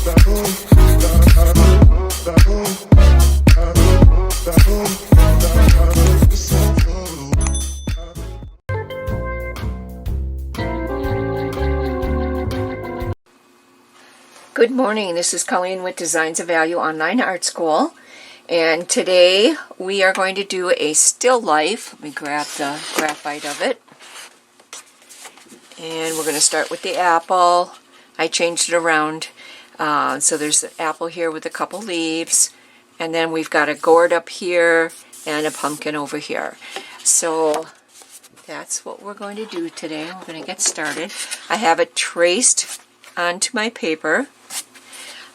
Good morning, this is Colleen with Designs of Value Online Art School, and today we are going to do a still life. Let me grab the graphite of it, and we're going to start with the apple. I changed it around, so there's an apple here with a couple leaves, and then we've got a gourd up here and a pumpkin over here. So that's what we're going to do today. We're going to get started. I have it traced onto my paper.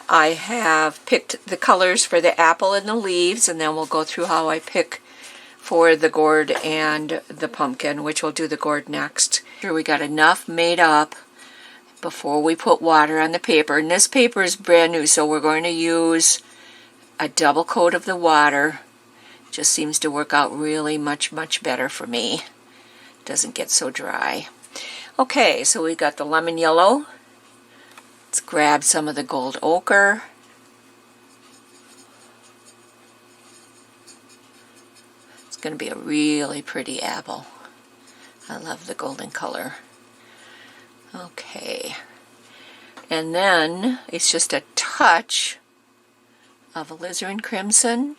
I have picked the colors for the apple and the leaves, and then we'll go through how I pick for the gourd and the pumpkin, which we'll do the gourd next. Here we got enough made up before we put water on the paper. And this paper is brand new, so we're going to use a double coat of the water. Just seems to work out really much better for me. Doesn't get so dry. Okay, so we got the lemon yellow. Let's grab some of the gold ochre. It's going to be a really pretty apple. I love the golden color. Okay. And then it's just a touch of alizarin crimson.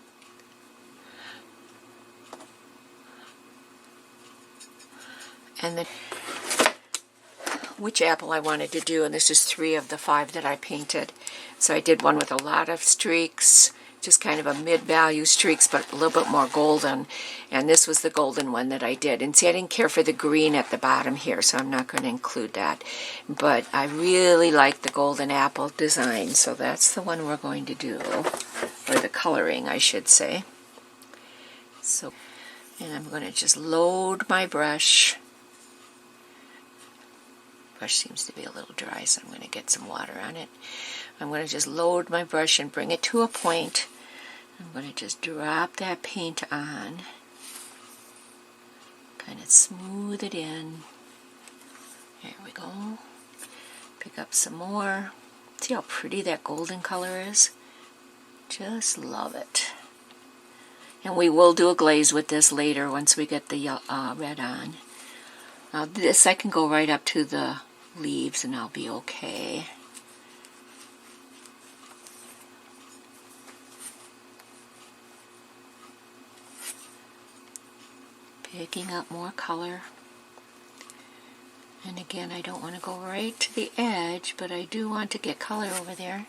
And then which apple I wanted to do, and this is 3 of the 5 that I painted. So I did one with a lot of streaks, just kind of a mid-value streaks, but a little bit more golden. And this was the golden one that I did. And see, I didn't care for the green at the bottom here, so I'm not going to include that. But I really like the golden apple design, so that's the one we're going to do, or the coloring, I should say. So, and I'm going to just load my brush. Brush seems to be a little dry, so I'm going to get some water on it. I'm going to just load my brush and bring it to a point. I'm going to just drop that paint on, kind of smooth it in. There we go. Pick up some more. See how pretty that golden color is? Just love it. And we will do a glaze with this later once we get the red on. Now this I can go right up to the leaves and I'll be okay. Picking up more color. And again, I don't want to go right to the edge, but I do want to get color over there.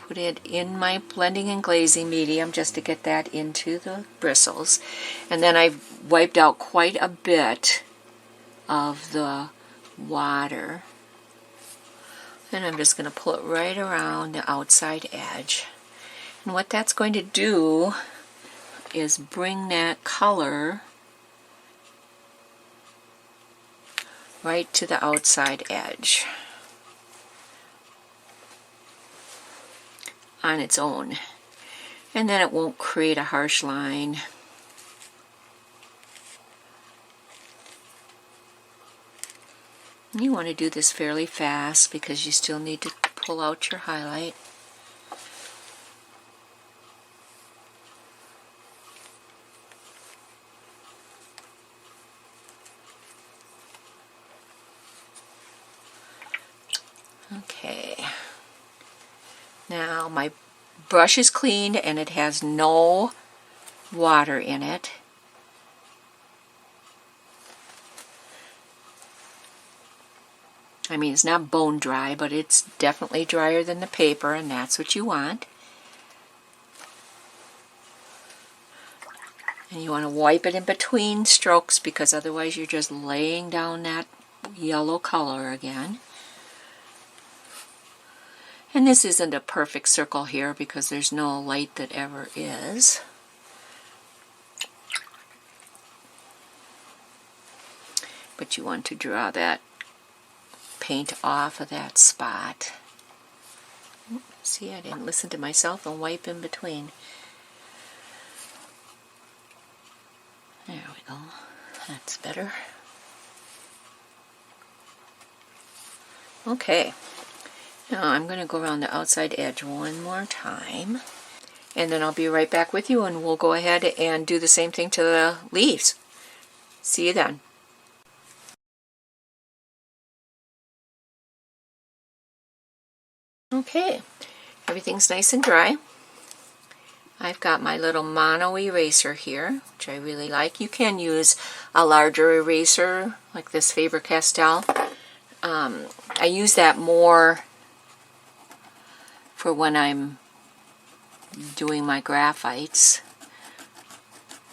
Put it in my blending and glazing medium just to get that into the bristles. And then I've wiped out quite a bit of the water. And I'm just going to pull it right around the outside edge. And what that's going to do is bring that color right to the outside edge on its own, and then it won't create a harsh line. You want to do this fairly fast because you still need to pull out your highlight. Okay. Now my brush is cleaned and it has no water in it. I mean, it's not bone dry, but it's definitely drier than the paper, and that's what you want. And you want to wipe it in between strokes because otherwise you're just laying down that yellow color again. And this isn't a perfect circle here because there's no light that ever is. But you want to draw that paint off of that spot. See, I didn't listen to myself and wipe in between. There we go. That's better. Okay. Now I'm going to go around the outside edge one more time. And then I'll be right back with you and we'll go ahead and do the same thing to the leaves. See you then. Okay, everything's nice and dry. I've got my little mono eraser here, which I really like. You can use a larger eraser, like this Faber Castell. I use that more for when I'm doing my graphites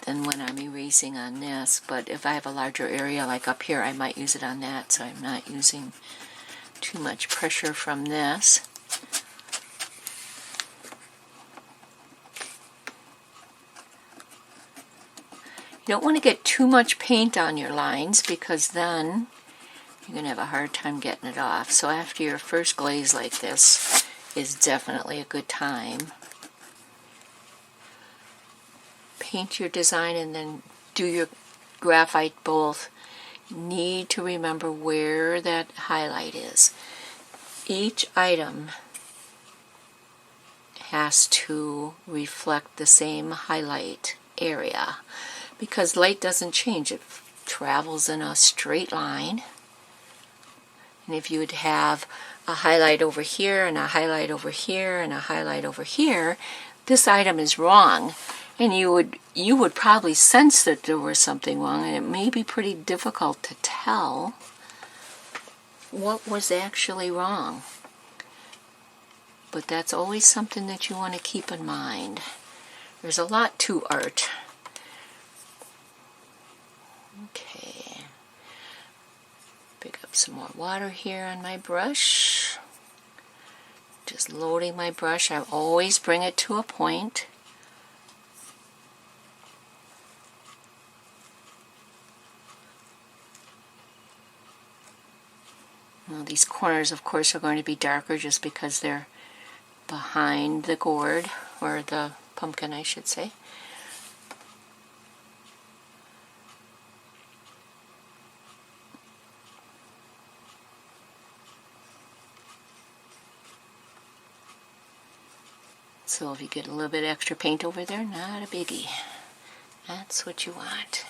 than when I'm erasing on this. But if I have a larger area, like up here, I might use it on that, so I'm not using too much pressure from this. You don't want to get too much paint on your lines because then you're going to have a hard time getting it off. So after your first glaze like this is definitely a good time. Paint your design and then do your graphite both. You need to remember where that highlight is. Each item has to reflect the same highlight area because light doesn't change. It travels in a straight line. And if you would have a highlight over here and a highlight over here and a highlight over here, this item is wrong. And you would probably sense that there was something wrong, and it may be pretty difficult to tell what was actually wrong. But that's always something that you want to keep in mind. There's a lot to art. Okay. Pick up some more water here on my brush. Just loading my brush. I always bring it to a point. Now these corners, of course, are going to be darker just because they're behind the gourd, or the pumpkin, I should say. So if you get a little bit extra paint over there, not a biggie. That's what you want.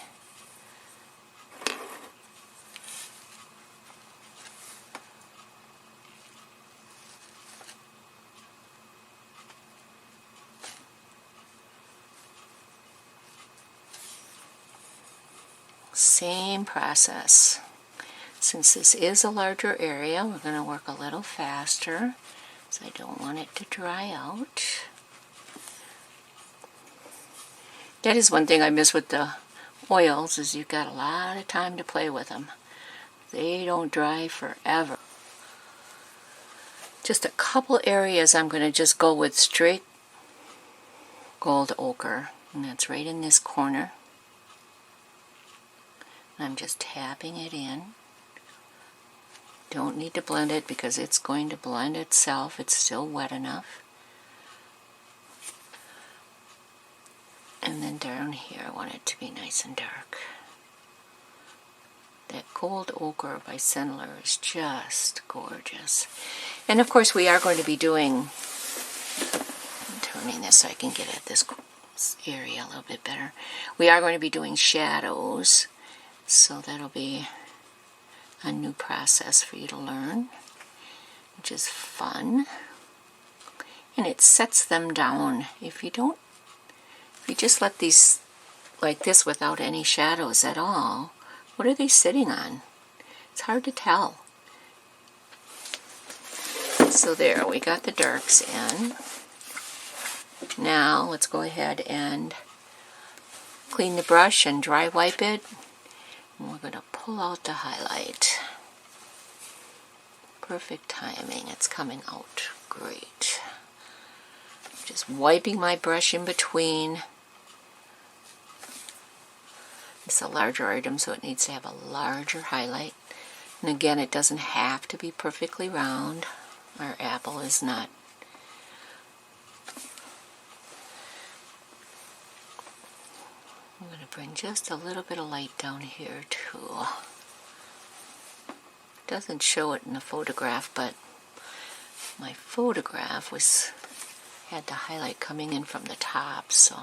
Same process. Since this is a larger area, we're going to work a little faster, so I don't want it to dry out. That is one thing I miss with the oils, is you've got a lot of time to play with them. They don't dry forever. Just a couple areas I'm going to just go with straight gold ochre, and that's right in this corner. I'm just tapping it in. Don't need to blend it because it's going to blend itself. It's still wet enough. And then down here, I want it to be nice and dark. That gold ochre by Sendler is just gorgeous. And of course we are going to be doing, I'm turning this so I can get at this area a little bit better. We are going to be doing shadows. So that'll be a new process for you to learn, which is fun. And it sets them down. If you just let these like this without any shadows at all, what are they sitting on? It's hard to tell. So there, we got the darks in. Now let's go ahead and clean the brush and dry wipe it. And we're going to pull out the highlight. Perfect timing. It's coming out great. Just wiping my brush in between. It's a larger item, so it needs to have a larger highlight. And again, it doesn't have to be perfectly round. Our apple is not. I'm going to bring just a little bit of light down here too. Doesn't show it in the photograph, but my photograph had the highlight coming in from the top, so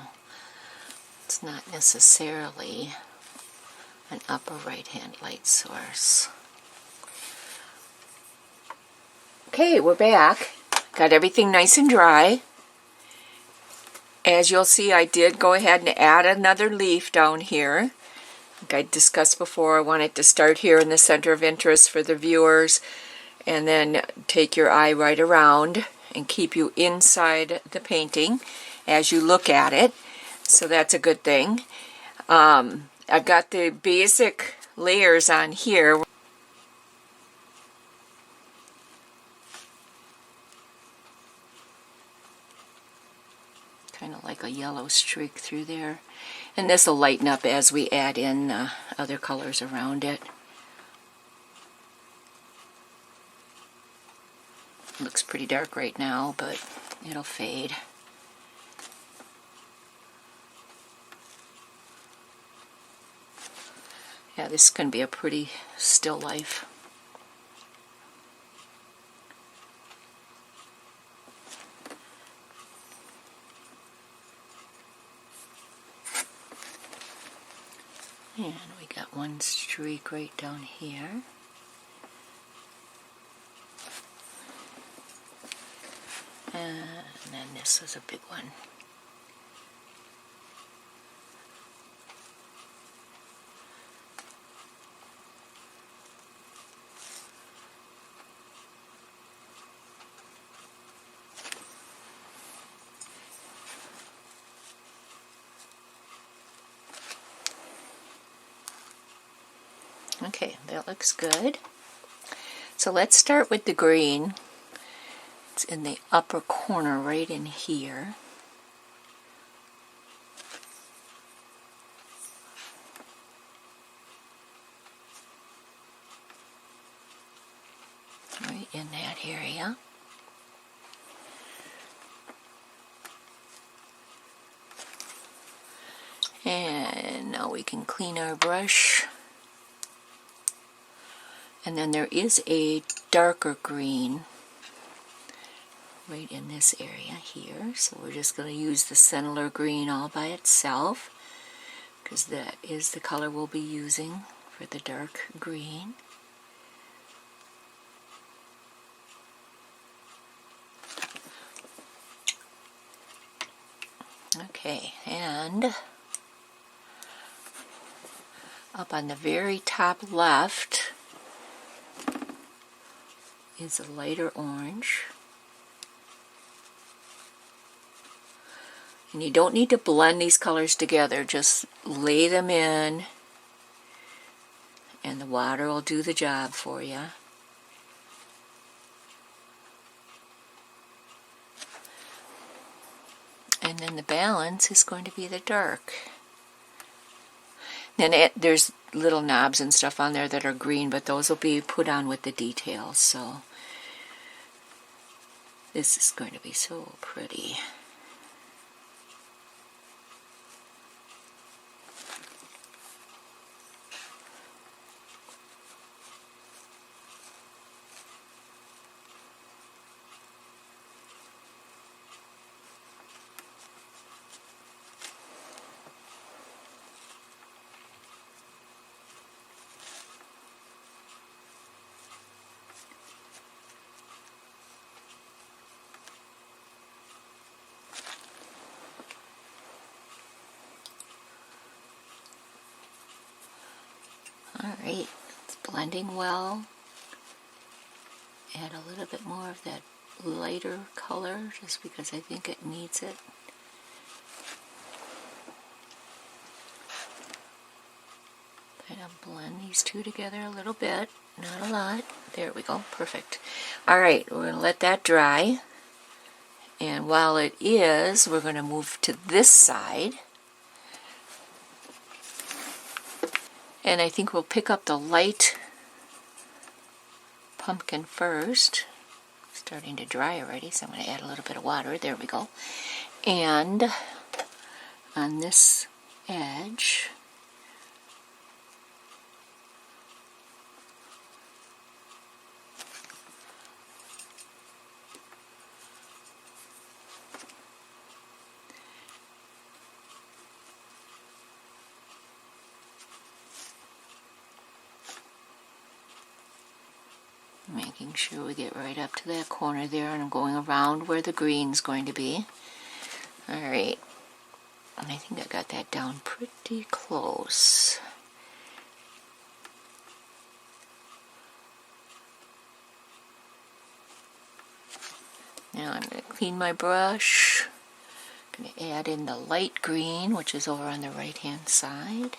it's not necessarily an upper right-hand light source. Okay, we're back. Got everything nice and dry. As you'll see, I did go ahead and add another leaf down here. Like I discussed before, I wanted to start here in the center of interest for the viewers and then take your eye right around and keep you inside the painting as you look at it. So that's a good thing. I've got the basic layers on here. Kind of like a yellow streak through there. And this will lighten up as we add in other colors around it. Looks pretty dark right now, but it'll fade. Yeah, this is going to be a pretty still life. And we got one streak right down here. And then this is a big one. Okay, that looks good. So let's start with the green. It's in the upper corner right in here. Right in that area. And now we can clean our brush. And then there is a darker green right in this area here. So we're just going to use the Center green all by itself, because that is the color we'll be using for the dark green. Okay, and up on the very top left is a lighter orange. And you don't need to blend these colors together, just lay them in and the water will do the job for you. And then the balance is going to be the dark. Then there's little knobs and stuff on there that are green, but those will be put on with the details. So this is going to be so pretty. Alright, it's blending well. Add a little bit more of that lighter color just because I think it needs it. Kind of blend these two together a little bit, not a lot. There we go, perfect. Alright, we're going to let that dry. And while it is, we're going to move to this side. And I think we'll pick up the light pumpkin first. It's starting to dry already, so I'm going to add a little bit of water. There we go. And on this edge, making sure we get right up to that corner there, and I'm going around where the green's going to be. Alright, and I think I got that down pretty close. Now I'm going to clean my brush. I'm going to add in the light green, which is over on the right hand side.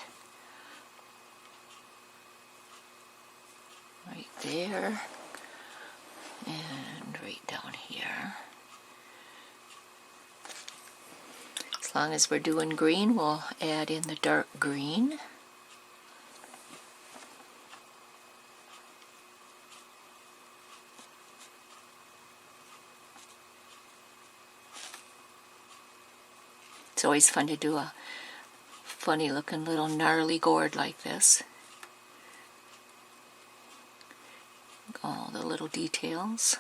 Right there. And right down here. As long as we're doing green, we'll add in the dark green. It's always fun to do a funny looking little gnarly gourd like this. All the little details.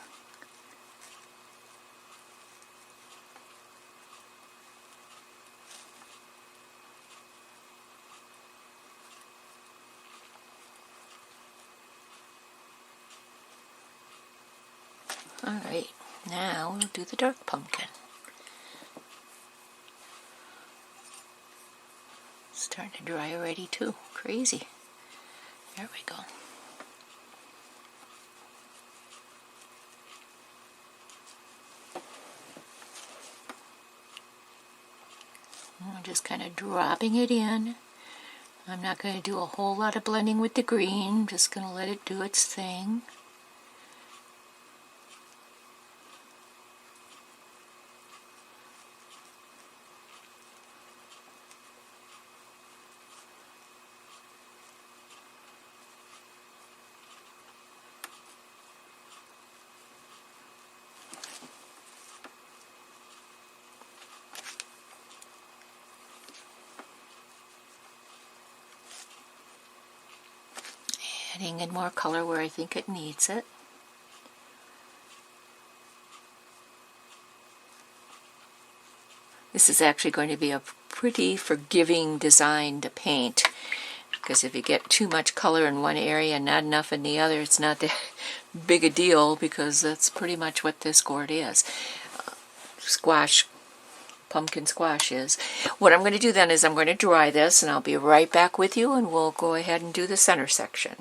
Alright, now we'll do the dark pumpkin. It's starting to dry already too. Crazy. There we go. I'm just kind of dropping it in. I'm not going to do a whole lot of blending with the green. I'm just going to let it do its thing. Adding in more color where I think it needs it. This is actually going to be a pretty forgiving design to paint, because if you get too much color in one area and not enough in the other, it's not that big a deal, because that's pretty much what this gourd is. Pumpkin squash is. What I'm going to do then is I'm going to dry this, and I'll be right back with you, and we'll go ahead and do the center section.